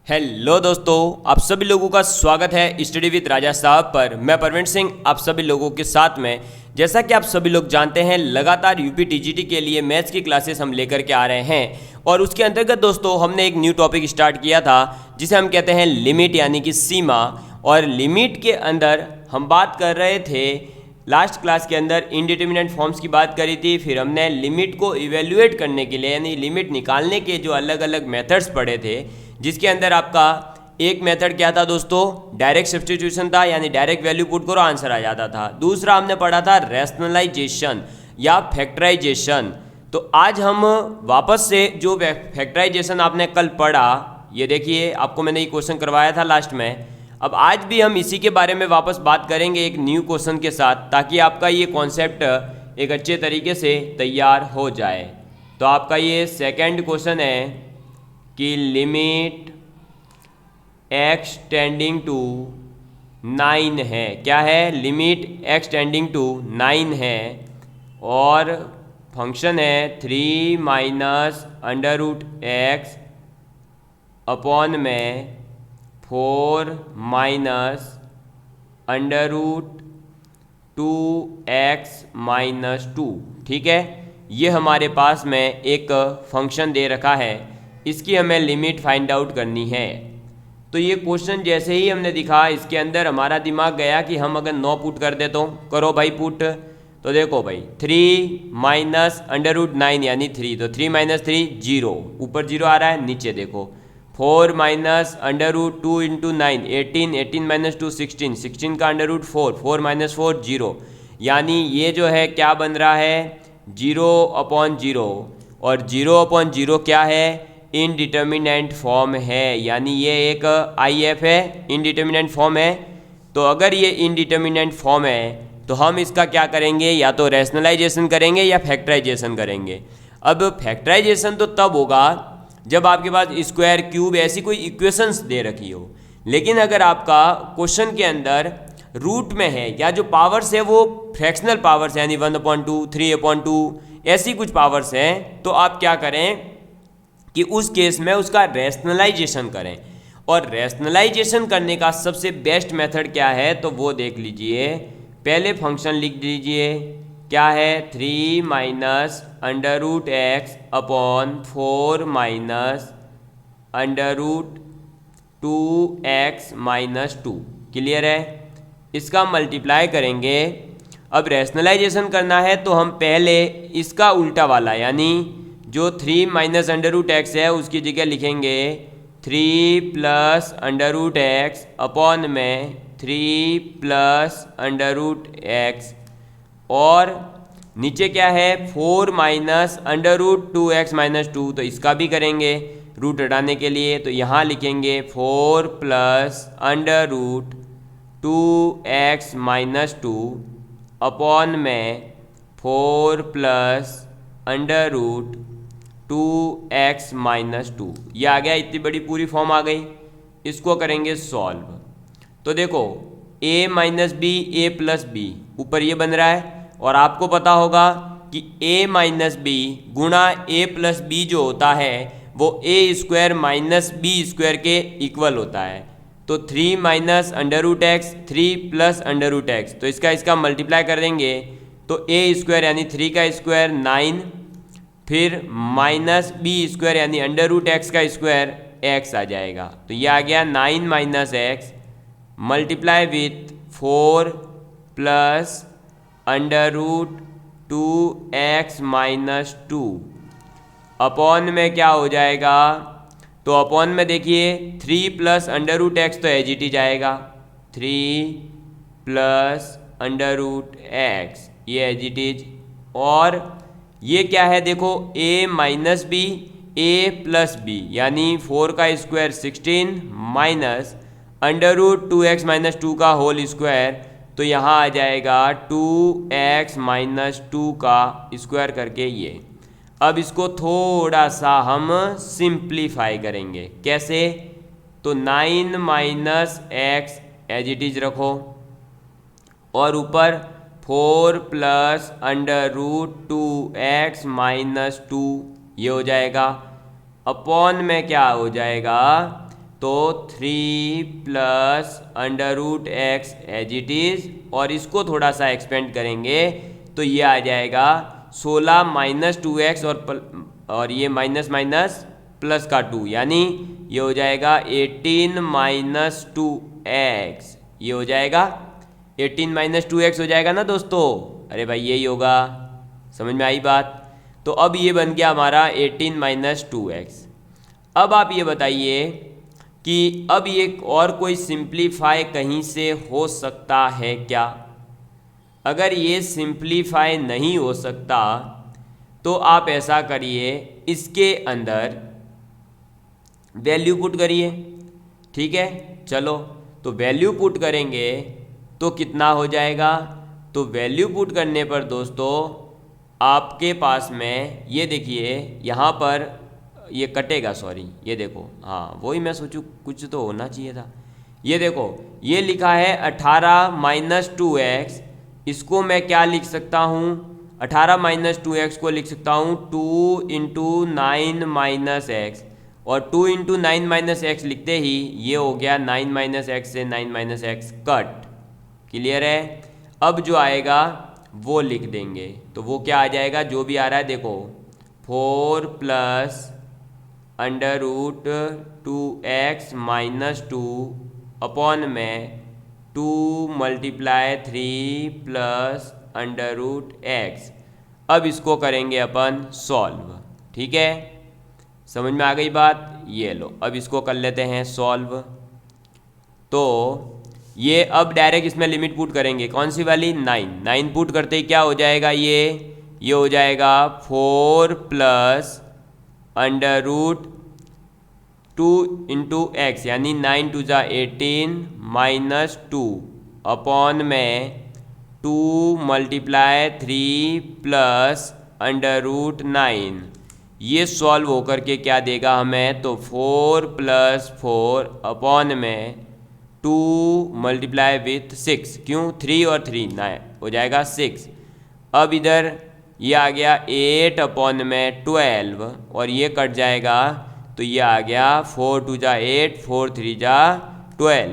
Hello दोस्तों, आप सभी लोगों का स्वागत है स्टडी विद राजा साहब पर। मैं परवीन सिंह आप सभी लोगों के साथ में। जैसा कि आप सभी लोग जानते हैं, लगातार यूपी टीजीटी के लिए मैथ्स की क्लासेस हम लेकर के आ रहे हैं और उसके अंतर्गत दोस्तों हमने एक न्यू टॉपिक स्टार्ट किया था जिसे हम कहते हैं लिमिट यानी कि सीमा। और लिमिट के अंदर हम बात कर रहे थे, लास्ट क्लास के अंदर इनडिटरमिनेट फॉर्म्स की बात करी थी। फिर हमने लिमिट को इवेल्युएट करने के लिए यानी लिमिट निकालने के जो अलग अलग मेथड्स पढ़े थे, जिसके अंदर आपका एक मेथड क्या था दोस्तों, डायरेक्ट सब्स्टिट्यूशन था, यानी डायरेक्ट वैल्यू पुट करो आंसर आ जाता था। दूसरा हमने पढ़ा था रैशनलाइजेशन या फैक्टराइजेशन। तो आज हम वापस से जो फैक्टराइजेशन आपने कल पढ़ा, ये देखिए आपको मैंने ये क्वेश्चन करवाया था लास्ट में। अब आज भी हम इसी के बारे में वापस बात करेंगे एक न्यू क्वेश्चन के साथ, ताकि आपका ये कॉन्सेप्ट एक अच्छे तरीके से तैयार हो जाए। तो आपका ये सेकंड क्वेश्चन है कि लिमिट x टेंडिंग टू 9 है। क्या है? लिमिट x टेंडिंग टू 9 है और फंक्शन है 3 minus under root x upon में 4 minus under root 2x minus 2। ठीक है, ये हमारे पास में एक फंक्शन दे रखा है, इसकी हमें लिमिट फाइंड आउट करनी है। तो ये क्वेश्चन जैसे ही हमने दिखा, इसके अंदर हमारा दिमाग गया कि हम अगर 9 पुट कर देता हूँ, करो भाई पुट। तो देखो भाई 3 माइनस अंडर रूट 9 यानी 3, तो 3 माइनस 3 0, ऊपर 0 आ रहा है, नीचे देखो 4 minus under root 2 into 9 18, 18 minus 2 16, 16 का अंडर रूट 4, 4 माइनस 4 0, यानी ये जो है क्या बन रहा है 0 अपॉन 0, और 0 अपॉन 0 क्या है, इनडिटर्मिनेंट फॉर्म है, यानी ये एक IF है, इनडिटर्मिनेंट फॉर्म है। तो अगर ये इनडिटर्मिनेंट फॉर्म है तो हम इसका क्या करेंगे, या तो रैशनलाइजेशन करेंगे या फैक्टराइजेशन करेंगे। अब फैक्टराइजेशन तो तब होगा जब आपके पास स्क्वायर क्यूब ऐसी कोई इक्वेशंस दे रखी हो, लेकिन अगर आपका क्वेश्चन के अंदर रूट में है या जो पावर्स है वो फ्रैक्शनल पावर्स है, यानी 1/2 3/2 ऐसी कुछ पावर्स हैं, तो आप क्या करें कि उस केस में उसका रैशनलाइजेशन करें। और रैशनलाइजेशन करने का सबसे बेस्ट मेथड क्या है, तो वो देख लीजिए। पहले फंक्शन लिख दीजिए, क्या है 3 minus under root x upon 4 minus under root 2x minus 2। Clear है? इसका मल्टीप्लाई करेंगे। अब रैशनलाइजेशन करना है तो हम पहले इसका उल्टा वाला, यानी जो 3 माइनस अंडर रूट एक्स है उसकी जगह लिखेंगे 3 plus under root x upon में 3 प्लस अंडर रूट एक्स, और नीचे क्या है 4 minus under root 2x minus 2, तो इसका भी करेंगे रूट हटाने के लिए। तो यहाँ लिखेंगे 4 plus under root 2x minus 2 upon में 4 plus under root 2x minus 2। ये आ गया, इतनी बड़ी पूरी फॉर्म आ गई। इसको करेंगे सॉल्व। तो देखो a minus B A plus B, ऊपर ये बन रहा है, और आपको पता होगा कि a माइनस बी गुणा a प्लस बी जो होता है वो a square minus B square के इक्वल होता है। तो 3 minus under root x 3 plus under root x, तो इसका मल्टीप्लाई कर देंगे तो a स्क्वायर यानी 3 का स्क्वायर 9, फिर माइनस बी स्क्वायर यानी अंडर रूट एक्स का स्क्वायर x आ जाएगा। तो ये आ गया 9 minus x multiply with 4 plus under root 2x minus 2 upon में क्या हो जाएगा, तो अपॉन में देखिए 3 प्लस अंडर रूट एक्स तो एज इट इज आएगा, 3 प्लस अंडर रूट एक्स ये एज इट इज, और ये क्या है देखो a minus B A plus B, यानी 4 का square 16 minus under root 2x minus 2 का होल स्क्वायर, तो यहाँ आ जाएगा 2x माइनस 2 का स्क्वायर करके ये। अब इसको थोड़ा सा हम सिंप्लीफाई करेंगे, कैसे, तो 9 minus x as it is रखो, और ऊपर 4 plus under root 2x minus 2 ये हो जाएगा, अपॉन में क्या हो जाएगा तो 3 plus under root x as it is, और इसको थोड़ा सा एक्सपेंड करेंगे तो ये आ जाएगा 16 माइनस 2x और ये माइनस माइनस प्लस का 2, यानी ये हो जाएगा 18 माइनस 2x। ये हो जाएगा 18 माइनस 2x हो जाएगा ना दोस्तों। अरे भाई यही होगा, समझ में आई बात। तो अब ये बन गया हमारा 18 माइनस 2x। अब आप ये बताइए कि अब ये और कोई सिंप्लीफाई कहीं से हो सकता है क्या? अगर ये सिंप्लीफाई नहीं हो सकता तो आप ऐसा करिए, इसके अंदर वैल्यू पुट करिए। ठीक है, चलो तो वैल्यू पुट करेंगे तो कितना हो जाएगा? तो वैल्यू पुट करने पर दोस्तों आपके पास में ये देखिए, यहाँ पर ये कटेगा, सॉरी ये देखो, हाँ वही मैं सोचूं कुछ तो होना चाहिए था। ये देखो ये लिखा है 18 माइनस 2x, इसको मैं क्या लिख सकता हूँ? 18 माइनस 2x को लिख सकता हूँ 2 इंटू 9 माइनस एक्स, और 2 इंटू 9 माइनस एक्स लिखते ही ये हो गया 9 माइनस एक्स से 9 माइनस एक्स कट। क्लियर है? अब जो आएगा वो लिख देंगे, तो वो क्या आ जाएगा? जो भी आ रहा है देखो, 4 plus under root 2x minus 2 upon में 2 multiply 3 plus under root x। अब इसको करेंगे अपन सॉल्व। ठीक है, समझ में आ गई बात? ये लो, अब इसको कर लेते हैं सॉल्व। तो ये अब डायरेक्ट इसमें लिमिट पुट करेंगे, कौन सी वाली? 9 पुट करते ही क्या हो जाएगा? ये हो जाएगा 4 plus under root 2 into x, यानी 9 टू जा 18 माइनस 2 अपॉन में 2 मल्टीप्लाई 3 प्लस अंडर रूट 9। ये सॉल्व होकर के क्या देगा हमें? तो 4 प्लस 4 अपॉन में 2 मल्टीप्लाई विथ 6, क्यों? 3 और 3 9 हो जाएगा 6। अब इधर ये आ गया 8 अपॉन में 12, और ये कट जाएगा तो ये आ गया 4 टू जा 8, 4 3 जा 12।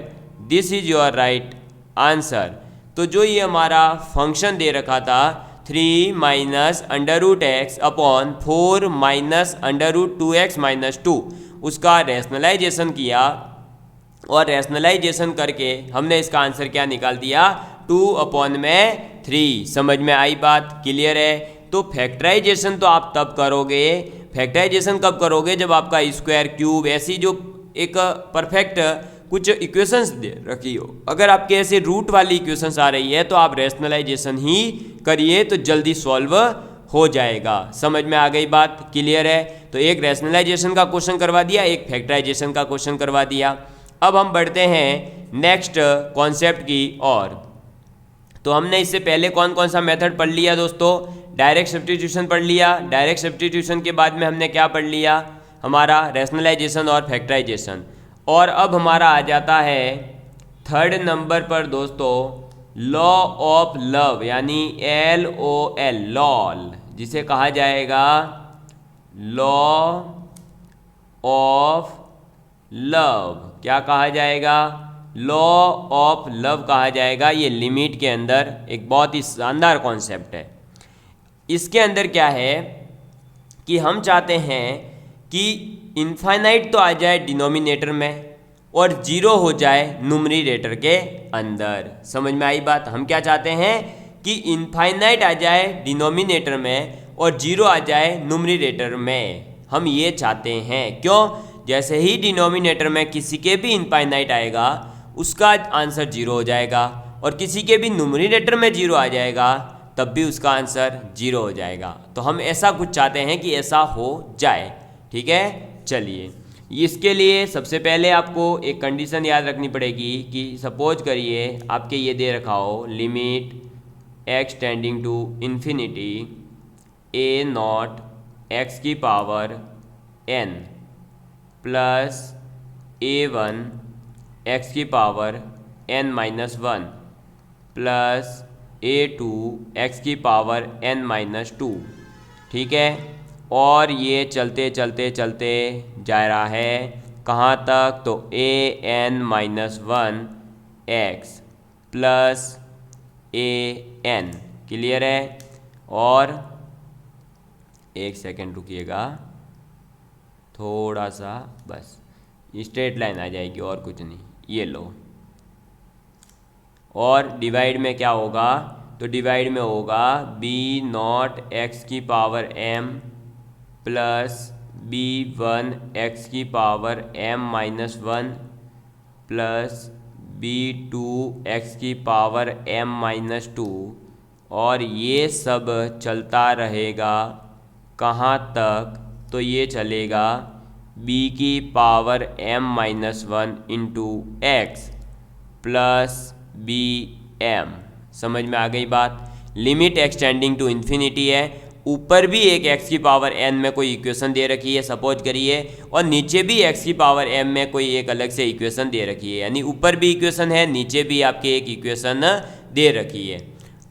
This is your right answer. तो जो ये हमारा फंक्शन दे रखा था 3 minus under root x upon 4 minus under root 2x minus 2, उसका रैशनलाइजेशन किया, और रैशनलाइजेशन करके हमने इसका आंसर क्या निकाल दिया? 2 अपॉन में 3। समझ में आई बात? क्लियर है? तो फैक्टराइजेशन तो आप तब करोगे, फैक्टराइजेशन कब करोगे? जब आपका स्क्वायर, क्यूब, ऐसी जो एक परफेक्ट कुछ इक्वेशंस दे रखी हो। अगर आपके ऐसे रूट वाली इक्वेशंस आ रही है तो आप रैशनलाइजेशन ही करिए, तो जल्दी सॉल्व हो जाएगा। समझ में आ गई बात? क्लियर है? तो एक रैशनलाइजेशन का क्वेश्चन करवा दिया, एक फैक्टराइजेशन का क्वेश्चन करवा दिया। अब हम बढ़ते हैं नेक्स्ट कॉन्सेप्ट की ओर। तो हमने इससे पहले कौन कौन सा मेथड पढ़ लिया दोस्तों? डायरेक्ट सब्स्टिट्यूशन पढ़ लिया। डायरेक्ट सब्स्टिट्यूशन के बाद में हमने क्या पढ़ लिया? हमारा रैशनलाइजेशन और फैक्टराइजेशन। और अब हमारा आ जाता है थर्ड नंबर पर दोस्तों, लॉ ऑफ लव, यानी LOL, लॉल, जिसे कहा जाएगा लॉ ऑफ लव। क्या कहा जाएगा? लॉ ऑफ लव कहा जाएगा। ये लिमिट के अंदर एक बहुत ही शानदार कॉन्सेप्ट है। इसके अंदर क्या है कि हम चाहते हैं कि इनफाइनाइट तो आ जाए डिनोमिनेटर में और जीरो हो जाए न्यूमरेटर के अंदर। समझ में आई बात? हम क्या चाहते हैं कि इनफाइनाइट आ जाए डिनोमिनेटर में और जीरो आ जाए न्यूमरेटर में। हम ये चाहते हैं। क्यों? जैसे ही डिनोमिनेटर में किसी के भी इनफाइनाइट आएगा उसका आंसर जीरो हो जाएगा, और किसी के भी न्यूमरेटर में जीरो आ जाएगा तब भी उसका आंसर जीरो हो जाएगा। तो हम ऐसा कुछ चाहते हैं कि ऐसा हो जाए। ठीक है, चलिए इसके लिए सबसे पहले आपको एक कंडीशन याद रखनी पड़ेगी कि सपोज करिए आपके ये दे रखा हो limit x tending to infinity a0 x की power n plus a1 x की power n minus 1 plus a2 x की पावर n माइनस 2। ठीक है, और ये चलते चलते चलते जा रहा है कहाँ तक, तो an-1 x plus an, clear है। और एक सेकेंड रुकिएगा, थोड़ा सा, बस स्ट्रेट लाइन आ जाएगी और कुछ नहीं, ये लो। और डिवाइड में क्या होगा, तो डिवाइड में होगा b0 x की power m plus b1 x की power m-1 plus b2 x की पावर m-2, और ये सब चलता रहेगा कहाँ तक, तो ये चलेगा b की power m-1 into x plus bm। समझ में आ गई बात। लिमिट एक्सटेंडिंग टू इन्फिनिटी है, ऊपर भी एक x की पावर n में कोई इक्वेशन दे रखी है सपोज करिए, और नीचे भी x की पावर m में कोई एक अलग से इक्वेशन दे रखी है, यानी ऊपर भी इक्वेशन है, नीचे भी आपके एक इक्वेशन दे रखी है।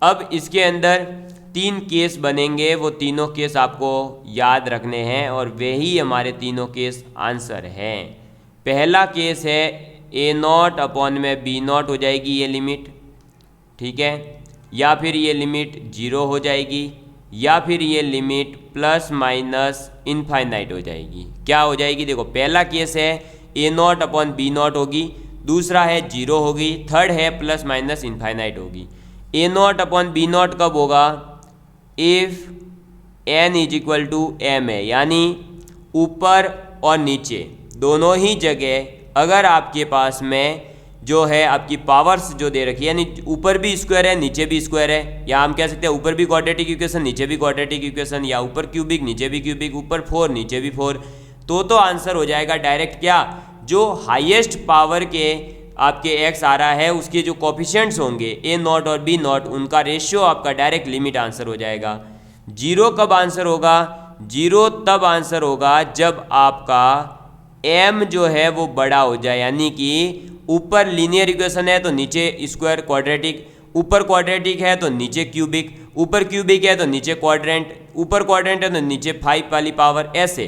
अब इसके अंदर 3 केस बनेंगे, वो तीनों केस आपको याद रखने हैं और वही हमारे तीनों केस आंसर हैं। पहला केस है a0 अपॉन में b0 हो जाएगी ये लिमिट, ठीक है, या फिर ये लिमिट 0 हो जाएगी, या फिर ये लिमिट प्लस माइनस इनफाइनाइट हो जाएगी। क्या हो जाएगी, देखो पहला केस है a0 अपॉन b0 होगी, दूसरा है 0 होगी, थर्ड है प्लस माइनस इनफाइनाइट होगी। a0 अपॉन b0 कब होगा, if n is equal to m है, यानी ऊपर और नीचे दोनों ही जगह अगर आपके पास में जो है आपकी पावर्स जो दे रखी है, यानी ऊपर भी स्क्वायर है नीचे भी स्क्वायर है, या हम कह सकते हैं ऊपर भी क्वाड्रेटिक इक्वेशन नीचे भी क्वाड्रेटिक इक्वेशन, या ऊपर क्यूबिक नीचे भी क्यूबिक, ऊपर 4 नीचे भी 4, तो आंसर हो जाएगा डायरेक्ट क्या, जो हाईएस्ट पावर के आपके x आ रहा है उसके जो कोफिशिएंट्स होंगे a0 और b0 उनका रेशियो आपका डायरेक्ट लिमिट आंसर हो जाएगा। 0 कब आंसर होगा, 0 तब आंसर होगा जब आपका m जो है वो बड़ा हो जाए, यानी कि ऊपर लीनियर इक्वेशन है तो नीचे स्क्वायर क्वाड्रेटिक, ऊपर क्वाड्रेटिक है तो नीचे क्यूबिक, ऊपर क्यूबिक है तो नीचे क्वाड्रेंट, ऊपर क्वाड्रेंट है तो नीचे 5 वाली पावर, ऐसे।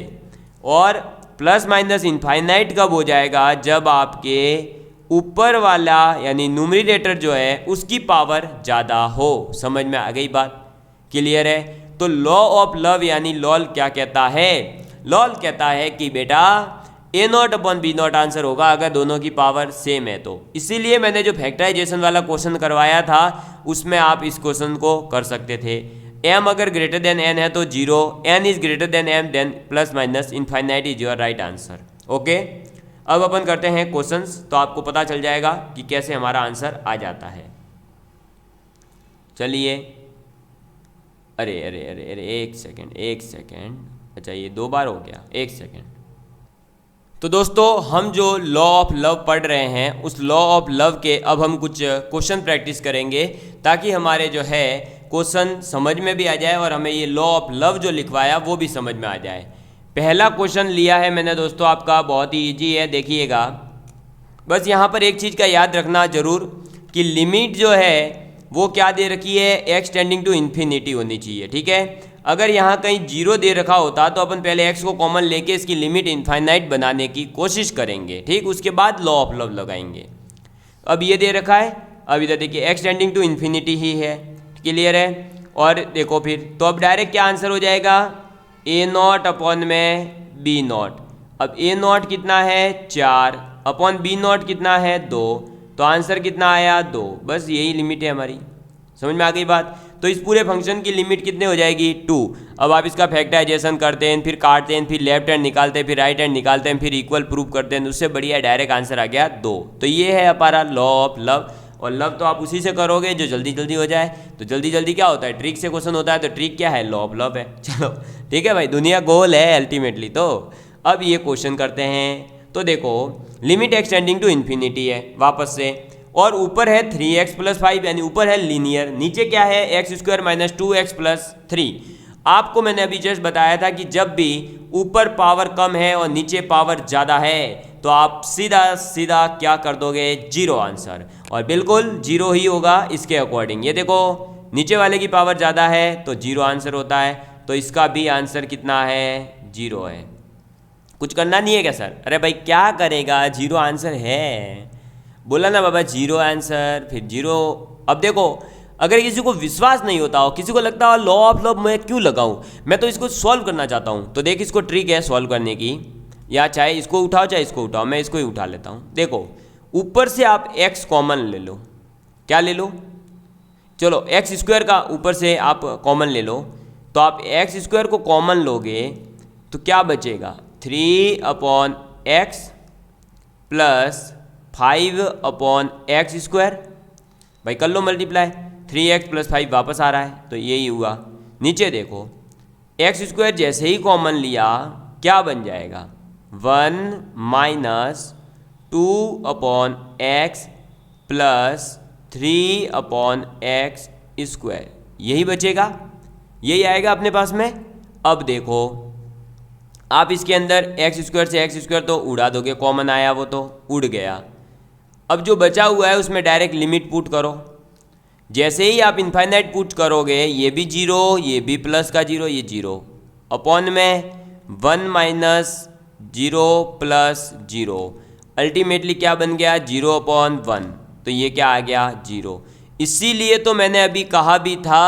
और प्लस माइनस इनफाइनाइट कब हो जाएगा, जब आपके ऊपर वाला यानी न्यूमरेटर जो है उसकी पावर ज़्यादा हो। समझ में आ गई बात, क्लियर है। तो लॉ ऑफ लव यानी लॉल क्या कहता है, लॉल कहता है कि बेटा a0 अपॉन b0 आंसर होगा अगर दोनों की पावर सेम है तो। इसीलिए मैंने जो फैक्टराइजेशन वाला क्वेश्चन करवाया था उसमें आप इस क्वेश्चन को कर सकते थे। m अगर ग्रेटर देन n है तो 0, n is greater than m, then plus minus infinite is your right answer. Okay, अब अपन करते हैं क्वेश्चंस, तो आपको पता चल जाएगा कि कैसे हमारा आंसर आ जाता है। चलिए, अरे अरे अरे अरे एक सेकेंड, अच्छा ये 2 बार हो गया, 1 सेकेंड। तो दोस्तों हम जो लॉ ऑफ लव पढ़ रहे हैं उस लॉ ऑफ लव के अब हम कुछ क्वेश्चन प्रैक्टिस करेंगे ताकि हमारे जो है क्वेश्चन समझ में भी आ जाए और हमें ये लॉ ऑफ लव जो लिखवाया वो भी समझ में आ जाए। पहला क्वेश्चन लिया है मैंने दोस्तों आपका, बहुत ही इजी है, देखिएगा। बस यहाँ पर एक चीज़ का याद रखना ज़रूर कि लिमिट जो है वो क्या दे रखी है, एक्स टेंडिंग टू इन्फिनिटी होनी चाहिए, ठीक है। अगर यहाँ कहीं 0 दे रखा होता तो अपन पहले x को कॉमन लेके इसकी लिमिट इनफाइनाइट बनाने की कोशिश करेंगे, ठीक, उसके बाद लॉ ऑफ लव लगाएंगे। अब ये दे रखा है, अब इधर देखिए एक्स टेंडिंग टू इन्फिनिटी ही है, क्लियर है। और देखो फिर तो अब डायरेक्ट क्या आंसर हो जाएगा, a0 अपॉन में b0। अब a0 कितना है 4 अपॉन b0 कितना है 2, तो आंसर कितना आया 2। बस यही लिमिट है हमारी, समझ में आ गई बात। तो इस पूरे फंक्शन की लिमिट कितने हो जाएगी 2। अब आप इसका फैक्टराइजेशन करते हैं, फिर काटते हैं, फिर लेफ्ट हैंड निकालते हैं, फिर राइट हैंड निकालते हैं, फिर इक्वल प्रूव करते हैं, उससे बढ़िया डायरेक्ट आंसर आ गया 2। तो ये है हमारा लॉ ऑफ लव। और लव तो आप उसी से करोगे जो जल्दी जल्दी हो जाए। तो जल्दी जल्दी क्या होता है, ट्रिक से क्वेश्चन होता है, तो ट्रिक क्या है, लॉ ऑफ लव है। चलो ठीक है भाई, दुनिया गोल है अल्टीमेटली। तो अब ये क्वेश्चन करते हैं। तो देखो लिमिट एक्सटेंडिंग टू इन्फिनिटी है वापस से, और ऊपर है 3x प्लस 5 यानी ऊपर है लीनियर, नीचे क्या है x square minus 2x plus 3। आपको मैंने अभी जस्ट बताया था कि जब भी ऊपर पावर कम है और नीचे पावर ज़्यादा है तो आप सीधा सीधा क्या कर दोगे, 0 आंसर। और बिल्कुल 0 ही होगा इसके अकॉर्डिंग। ये देखो नीचे वाले की पावर ज़्यादा है तो 0 आंसर होता है, तो इसका भी आंसर कितना है 0 है। कुछ करना नहीं है क्या सर? अरे भाई क्या करेगा, जीरो आंसर है। बोला ना बाबा जीरो आंसर, फिर जीरो। अब देखो, अगर किसी को विश्वास नहीं होता हो, किसी को लगता हो लॉ ऑफ लव मैं क्यों लगाऊं, मैं तो इसको सॉल्व करना चाहता हूं, तो देख इसको ट्रिक है सॉल्व करने की, या चाहे इसको उठाओ चाहे इसको उठाओ, मैं इसको ही उठा लेता हूं। देखो ऊपर से आप x कॉमन ले लो। क्या ले लो? चलो एक्स स्क्वायर का ऊपर से आप कॉमन ले लो, तो आप एक्स स्क्वायर को कॉमन लोगे तो क्या बचेगा, 3/x प्लस 5/x स्क्वायर। भाई कर लो मल्टीप्लाई, 3x प्लस 5 वापस आ रहा है, तो यही हुआ। नीचे देखो एक्स स्क्वायर जैसे ही कॉमन लिया क्या बन जाएगा, 1 minus 2/x plus 3/x square, यही बचेगा, यही आएगा अपने पास में। अब देखो आप इसके अंदर एक्स स्क्वायर से एक्स स्क्वायर तो उड़ा दोगे, कॉमन आया वो तो उड़ गया। अब जो बचा हुआ है उसमें डायरेक्ट लिमिट पुट करो। जैसे ही आप इनफाइनाइट पुट करोगे, ये भी जीरो, ये भी प्लस का जीरो, ये जीरो, अपॉन में 1 माइनस 0 प्लस 0, अल्टीमेटली क्या बन गया, 0/1, तो ये क्या आ गया, जीरो। इसीलिए तो मैंने अभी कहा भी था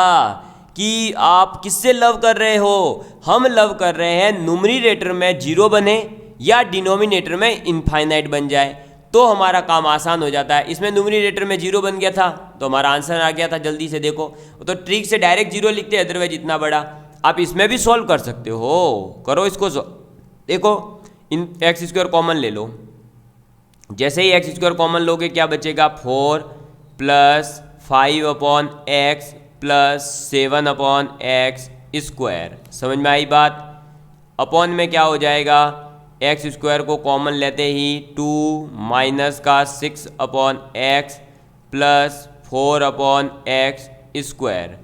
कि आप किससे लव कर रहे हो, हम लव कर रहे हैं न्यूमरेटर में जीरो बने या डिनोमिनेटर में इनफाइनाइट बन जाए, तो हमारा काम आसान हो जाता है। इसमें न्यूमरेटर में जीरो बन गया था तो हमारा आंसर आ गया था, जल्दी से देखो। तो ट्रिक से डायरेक्ट जीरो लिखते हैं, अदरवाइज इतना बड़ा। आप इसमें भी सॉल्व कर सकते हो, करो इसको। देखो इन एक्स स्क्वायर कॉमन ले लो, जैसे ही एक्स स्क्वायर कॉमन लोगे क्या बचेगा, 4 plus 5/x plus 7/x square. समझ में आई बात? अपॉन में क्या हो जाएगा, एक्स स्क्वायर को कॉमन लेते ही 2 माइनस का 6/x plus 4/x square.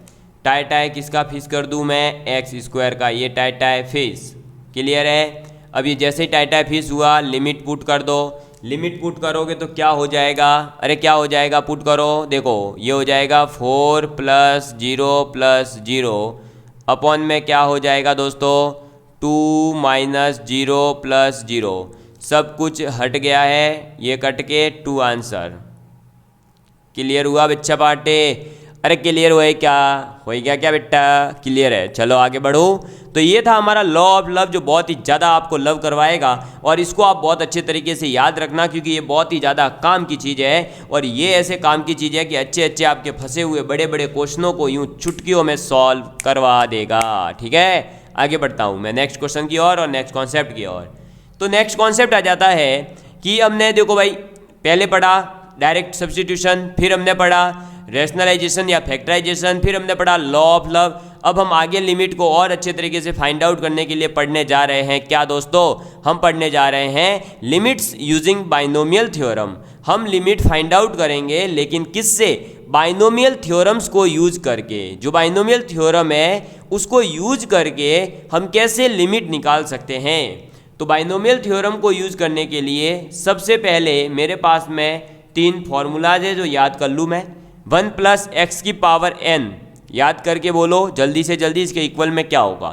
Tie tie किसका फिश कर दूं मैं, एक्स स्क्वायर का, ये टाई टाई फिश। क्लियर है? अब ये जैसे ही टाई टाई फिश हुआ, लिमिट पुट कर दो। लिमिट पुट करोगे तो क्या हो जाएगा, अरे क्या हो जाएगा, पुट करो, देखो ये हो जाएगा 4 प्लस 0 प्लस 0, अपॉन में क्या हो जाएगा दोस्तों, 2 माइनस 0 प्लस 0, सब कुछ हट गया है, ये कट के 2 आंसर। क्लियर हुआ बच्चा पार्टे? अरे क्लियर हुआ क्या, हो गया क्या बेटा, क्लियर है? चलो आगे बढ़ो। तो ये था हमारा लॉ ऑफ लव, जो बहुत ही ज़्यादा आपको लव करवाएगा, और इसको आप बहुत अच्छे तरीके से याद रखना, क्योंकि ये बहुत ही ज़्यादा काम की चीज़ है। और ये ऐसे काम की चीज़ है कि अच्छे अच्छे आपके फंसे हुए बड़े बड़े क्वेश्चनों को यूँ चुटकियों में सॉल्व करवा देगा। ठीक है, आगे बढ़ता हूँ मैं नेक्स्ट क्वेश्चन की ओर और नेक्स्ट कॉन्सेप्ट की ओर। तो नेक्स्ट कॉन्सेप्ट आ जाता है कि हमने देखो भाई पहले पढ़ा डायरेक्ट सब्स्टिट्यूशन, फिर हमने पढ़ा रैशनलाइजेशन या फैक्टराइजेशन, फिर हमने पढ़ा लॉ ऑफ लव। अब हम आगे लिमिट को और अच्छे तरीके से फाइंड आउट करने के लिए पढ़ने जा रहे हैं। क्या दोस्तों, हम पढ़ने जा रहे हैं लिमिट्स यूजिंग बाइनोमियल थ्योरम। हम लिमिट फाइंड आउट करेंगे, लेकिन किससे, बाइनोमियल थ्योरम्स को यूज करके। जो बाइनोमियल थ्योरम है उसको यूज करके हम कैसे लिमिट निकाल सकते हैं। तो बाइनोमियल थ्योरम को यूज करने के लिए सबसे पहले मेरे पास में 3 फॉर्मूलाज है जो याद कर लूँ मैं। 1 प्लस एक्स की पावर n, याद करके बोलो जल्दी से जल्दी, इसके इक्वल में क्या होगा।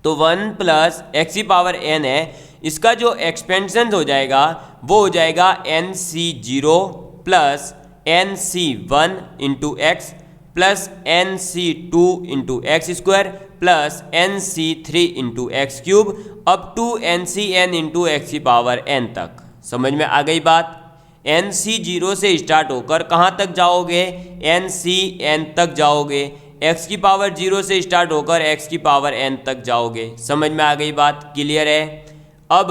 तो 1 प्लस एक्स की पावर n है, इसका जो एक्सपेंशन हो जाएगा वो हो जाएगा nc0 plus nc1 into x plus nc2 into x square plus nc3 into x cube up to ncn into x की पावर n तक। समझ में आ गई बात? nc0 से स्टार्ट होकर कहाँ तक जाओगे, ncn तक जाओगे, x की पावर 0 से स्टार्ट होकर x की पावर n तक जाओगे। समझ में आ गई बात? क्लियर है? अब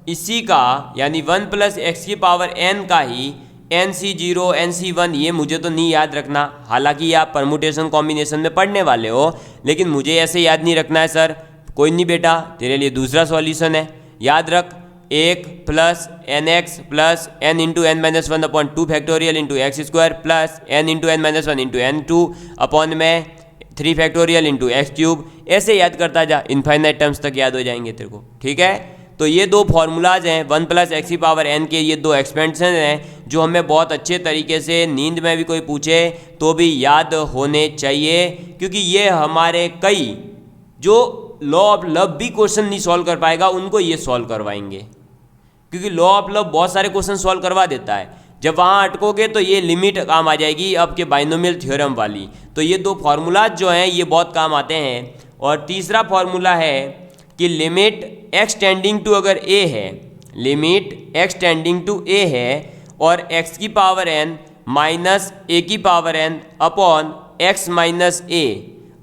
इसी का यानी 1 प्लस एक्स की पावर n का ही nc0 nc1, ये मुझे तो नहीं याद रखना, हालांकि आप परमुटेशन कॉम्बिनेशन में पढ़ने वाले हो, लेकिन मुझे ऐसे याद नहीं रखना है सर। कोई नहीं बेटा, तेरे लिए दूसरा सॉल्यूशन है, याद रख 1 plus N x plus N into N minus 1 upon 2 factorial into x square plus N into N minus 1 into N 2 upon में 3 फैक्टोरियल इंटू एक्स क्यूब। ऐसे याद करता जा, इनफाइनाइट टर्म्स तक याद हो जाएंगे तेरे को। ठीक है, तो ये 2 फॉर्मूलाज हैं, 1 प्लस एक्स की पावर n के ये 2 एक्सपेंशन हैं, जो हमें बहुत अच्छे तरीके से नींद में भी कोई पूछे तो भी याद होने चाहिए, क्योंकि ये हमारे कई जो लॉ ऑफ लव भी क्वेश्चन नहीं सॉल्व कर पाएगा उनको ये सॉल्व करवाएंगे, क्योंकि लॉ ऑफ लव बहुत सारे क्वेश्चन सॉल्व करवा देता है। जब वहाँ अटकोगे तो ये लिमिट काम आ जाएगी आपके बाइनोमियल थ्योरम वाली। तो ये दो फार्मूलाज जो हैं ये बहुत काम आते हैं। और तीसरा फार्मूला है कि लिमिट x टेंडिंग टू अगर a है, limit x tending to a है और x की पावर n माइनस a की power n upon x minus a,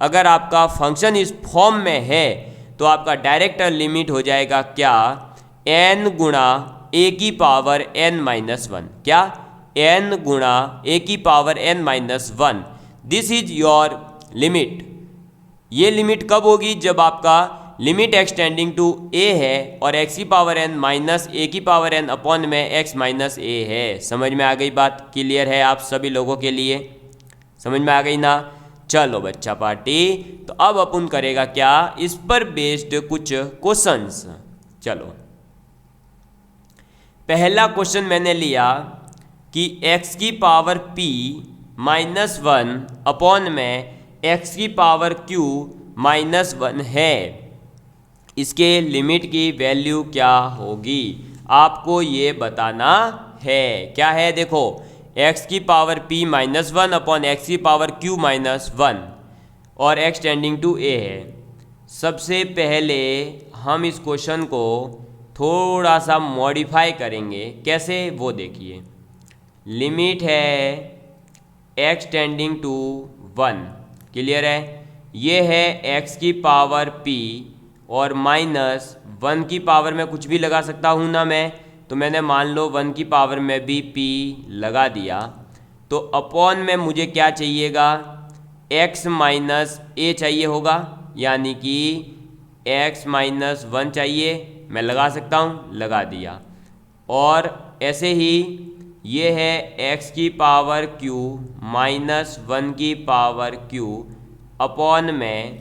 अगर आपका फंक्शन इस फॉर्म में है तो आपका डायरेक्ट लिमिट हो जाएगा क्या, n गुणा a की पावर n माइनस वन। क्या, n गुणा a की power n minus one. This is your limit. ये लिमिट कब होगी, जब आपका limit x tending to a है और x की पावर n माइनस a की पावर n अपॉन में x माइनस a है। समझ में आ गई बात, क्लियर है आप सभी लोगों के लिए, समझ में आ गई ना। चलो बच्चा पार्टी, तो अब अपन करेगा क्या, इस पर बेस्ड कुछ क्वेश्चंस। चलो पहला क्वेश्चन मैंने लिया कि x की power p minus one upon में x की पावर q माइनस वन है, इसके लिमिट की वैल्यू क्या होगी, आपको ये बताना है। क्या है, देखो x की power p minus one upon x की पावर q माइनस वन और x टेंडिंग टू a है। सबसे पहले हम इस क्वेश्चन को थोड़ा सा मॉडिफाई करेंगे, कैसे वो देखिए। लिमिट है x tending to one, clear है, ये है x की पावर p और माइनस वन की पावर में कुछ भी लगा सकता हूँ ना मैं, तो मैंने मान लो वन की पावर में भी p लगा दिया। तो अपॉन में मुझे क्या चाहिएगा, x माइनस a चाहिए होगा, यानी कि x माइनस वन चाहिए, मैं लगा सकता हूँ, लगा दिया। और ऐसे ही ये है x की पावर q माइनस वन की पावर q अपॉन में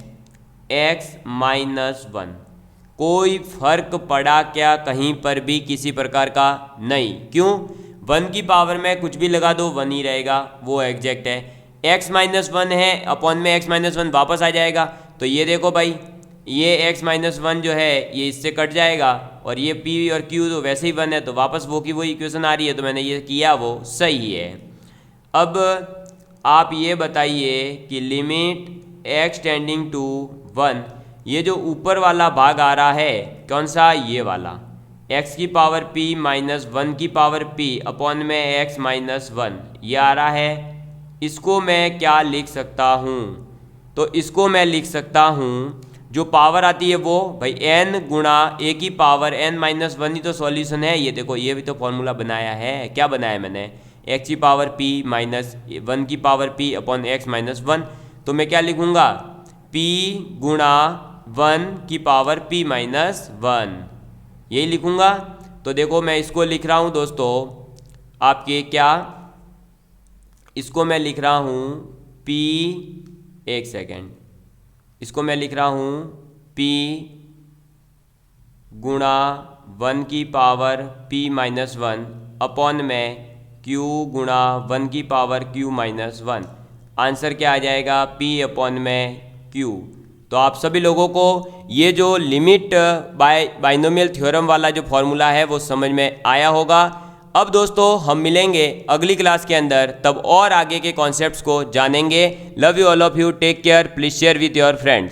x माइनस वन। कोई फर्क पड़ा क्या कहीं पर भी किसी प्रकार का, नहीं, क्यों, वन की पावर में कुछ भी लगा दो वन ही रहेगा, वो एग्जैक्ट है। x माइनस वन है, अपॉन में x माइनस वन वापस आ जाएगा। तो ये देखो भाई, ये x माइनस वन जो है ये इससे कट जाएगा और ये p और q तो वैसे ही वन है, तो वापस वो की वही इक्वेशन आ रही है, तो मैंने ये किया, वो सही है। अब आप ये बताइए कि limit x tending to one, ये जो ऊपर वाला भाग आ रहा है कौन सा, ये वाला, x की पावर p माइनस वन की पावर p अपॉन में x माइनस वन, ये आ रहा है। इसको मैं क्या लिख सकता हूँ, तो इसको मैं लिख सकता हूँ, जो पावर आती है वो भाई n गुणा a की पावर n माइनस वन ही तो सॉल्यूशन है। ये देखो, ये भी तो फॉर्मूला बनाया है, क्या बनाया मैंने, x की पावर p माइनस वन की power p upon x minus one. तो मैं क्या लिखूँगा, p गुणा वन की पावर p माइनस वन, यही लिखूँगा। तो देखो मैं इसको लिख रहा हूँ दोस्तों, आपके क्या, इसको मैं लिख रहा हूँ p, एक सेकेंड, इसको मैं लिख रहा हूँ p गुणा वन की power p minus one upon में q गुणा वन की power q minus one. Answer क्या आ जाएगा, p अपॉन में q। तो आप सभी लोगों को ये जो लिमिट बाइनोमियल थ्योरम वाला जो फॉर्मूला है वो समझ में आया होगा। अब दोस्तों हम मिलेंगे अगली क्लास के अंदर, तब और आगे के कॉन्सेप्ट्स को जानेंगे। Love you all of you, take care, please share with your friends.